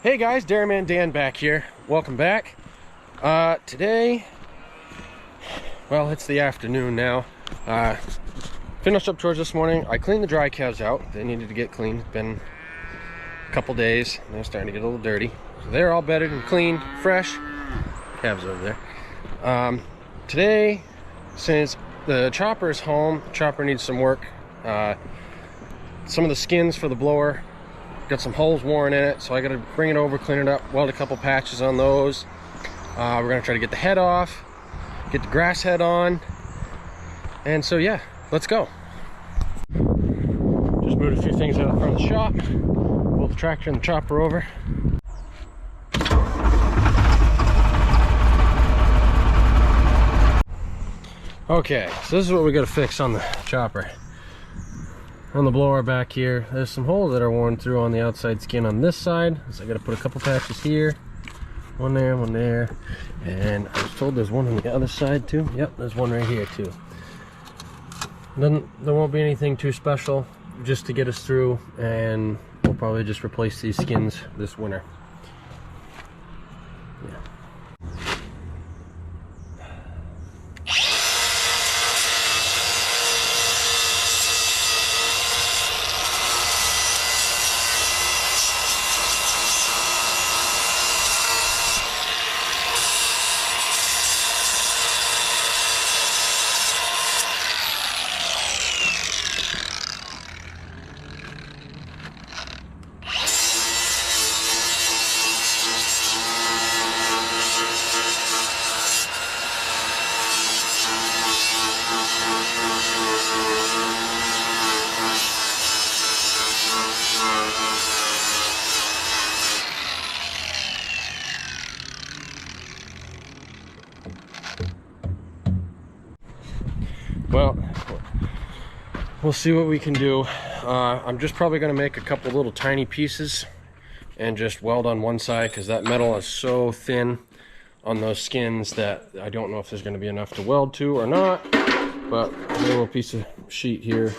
Hey guys, Dairyman Dan back here. Welcome back. Today, well, it's the afternoon now. Finished up chores this morning. I cleaned the dry calves out. They needed to get cleaned. It's been a couple days. They're starting to get a little dirty. So they're all bedded and clean, fresh. Calves over there. Today, since the chopper is home, the chopper needs some work. Some of the skins for the blower got some holes worn in it, so I got to bring it over, clean it up, weld a couple patches on those. We're gonna try to get the head off, get the grass head on, and so yeah, let's go. Just moved a few things out of the front of the shop, pulled the tractor and the chopper over. Okay, so this is what we got to fix on the chopper. On the blower back here, there's some holes that are worn through on the outside skin on this side, so I got to put a couple patches here, one there, and I was told there's one on the other side too. Yep, there's one right here too. Then there won't be anything too special, just to get us through, and we'll probably just replace these skins this winter. Yeah. Well, we'll see what we can do. I'm just probably going to make a couple little tiny pieces and just weld on one side, because that metal is so thin on those skins that I don't know if there's going to be enough to weld to or not. But a little piece of sheet here,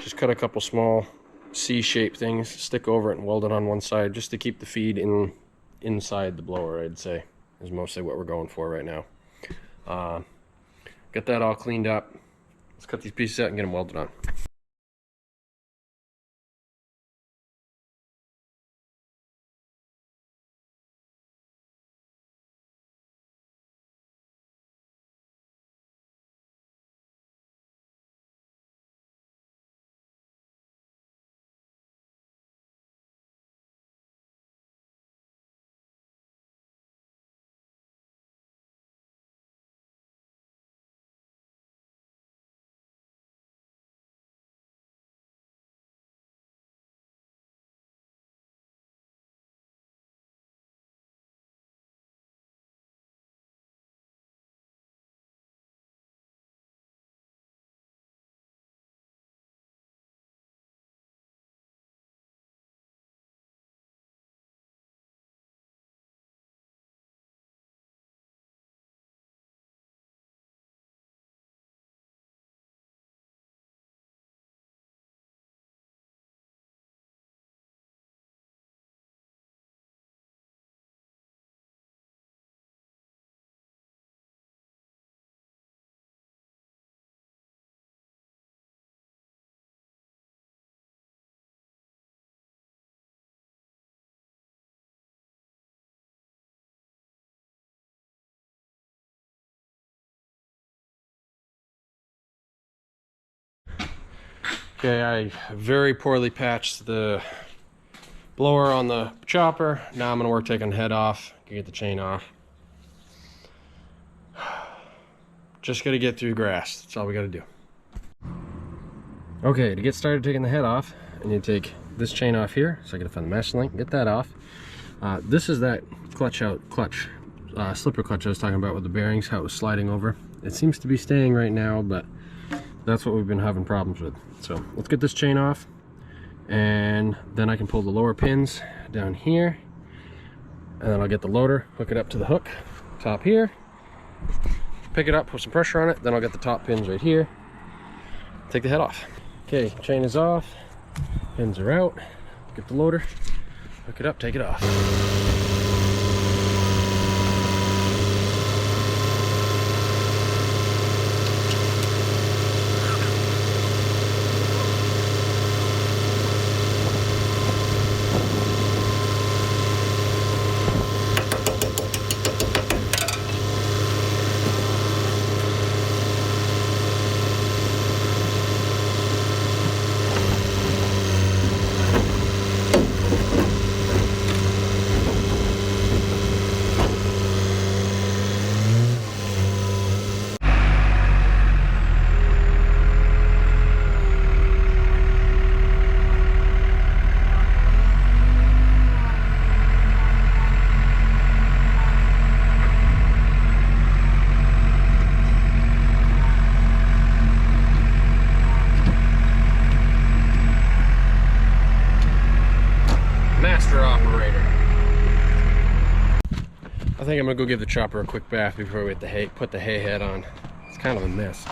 just cut a couple small C-shaped things, stick over it and weld it on one side, just to keep the feed inside the blower, I'd say, is mostly what we're going for right now. Get that all cleaned up. Let's cut these pieces out and get them welded on. Okay, I very poorly patched the blower on the chopper. Now I'm going to work taking the head off, get the chain off. Just got to get through grass. That's all we got to do. Okay, to get started taking the head off, I need to take this chain off here. So I got to find the master link, get that off. This is that slipper clutch I was talking about with the bearings, how it was sliding over. It seems to be staying right now, but that's what we've been having problems with. So let's get this chain off, and then I can pull the lower pins down here, and then I'll get the loader, hook it up to the hook top here, pick it up, put some pressure on it, then I'll get the top pins right here, take the head off. Okay, chain is off, pins are out, get the loader, Hook it up, take it off. I think I'm gonna go give the chopper a quick bath before we hit the hay, put the hay head on. It's kind of a mess.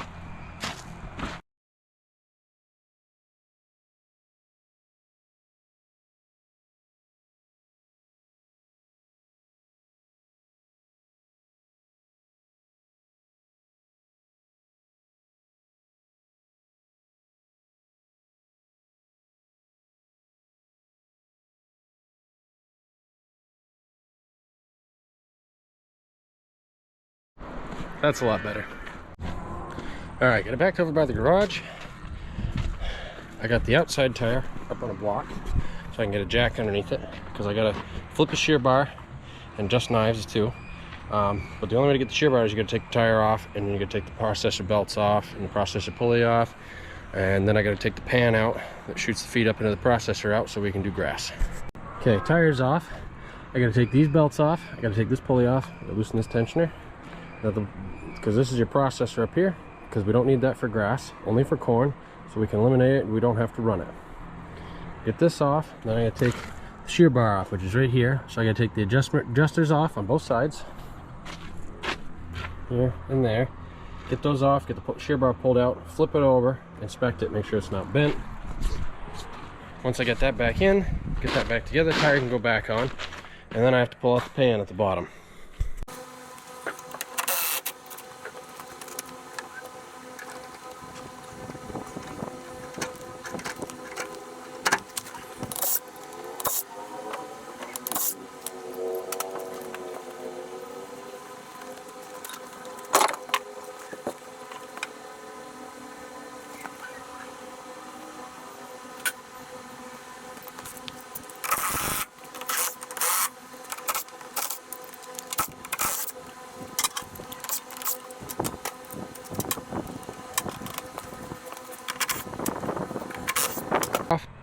That's a lot better. All right, got it backed over by the garage. I got the outside tire up on a block so I can get a jack underneath it, because I gotta flip the shear bar and adjust knives too. But the only way to get the shear bar is you gotta take the tire off, and then you gotta take the processor belts off and the processor pulley off, and then I gotta take the pan out that shoots the feed up into the processor out so we can do grass. Okay, tire's off. I gotta take these belts off. I gotta take this pulley off. I gotta loosen this tensioner. Because this is your processor up here, because we don't need that for grass, only for corn, so we can eliminate it and we don't have to run it. Get this off, then I gotta take the shear bar off, which is right here. So I gotta take the adjusters off on both sides, here and there. Get those off, get the shear bar pulled out, flip it over, inspect it, make sure it's not bent. Once I get that back in, get that back together, tire can go back on, and then I have to pull out the pan at the bottom.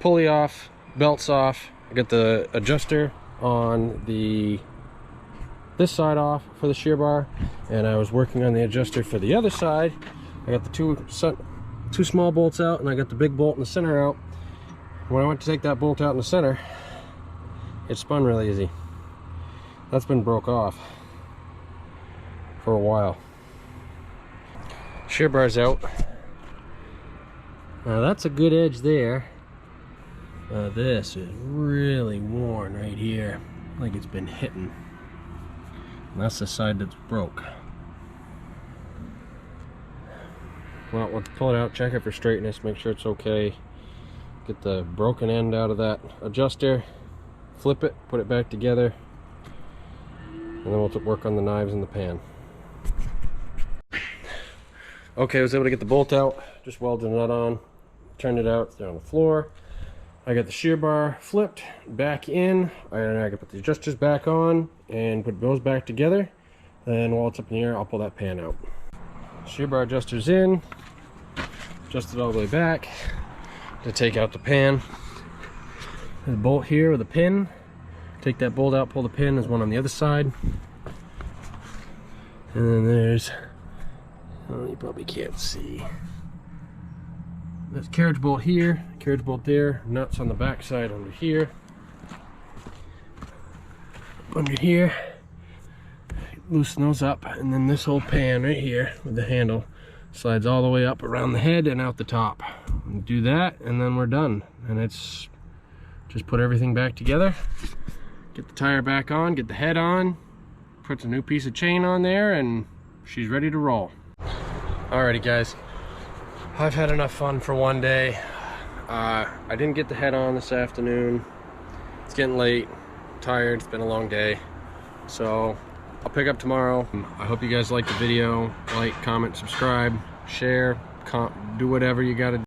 Pulley off, belts off. I got the adjuster on this side off for the shear bar, and I was working on the adjuster for the other side. I got the two small bolts out, and I got the big bolt in the center out. When I went to take that bolt out in the center, it spun really easy. That's been broke off for a while. Shear bar's out. Now that's a good edge there. This is really worn right here, like it's been hitting. And that's the side that's broke. Well, let's pull it out, check it for straightness, make sure it's okay. Get the broken end out of that adjuster, flip it, put it back together, and then we'll work on the knives in the pan. Okay, I was able to get the bolt out, just welded the nut on, turned it out, it's on the floor. I got the shear bar flipped back in, and I can put the adjusters back on and put those back together. Then while it's up in the air, I'll pull that pan out. Shear bar adjusters in, adjust it all the way back to take out the pan. There's a bolt here with a pin. Take that bolt out, pull the pin. There's one on the other side. And then there's, oh, you probably can't see. There's carriage bolt here, carriage bolt there, nuts on the back side under here. Under here, loosen those up, and then this whole pan right here with the handle slides all the way up around the head and out the top. And do that, and then we're done. And it's just put everything back together. get the tire back on, get the head on, puts a new piece of chain on there, and she's ready to roll. Alrighty guys, I've had enough fun for one day. I didn't get the head on this afternoon. It's getting late, tired, it's been a long day. So I'll pick up tomorrow. I hope you guys liked the video. Like, comment, subscribe, share, do whatever you gotta do.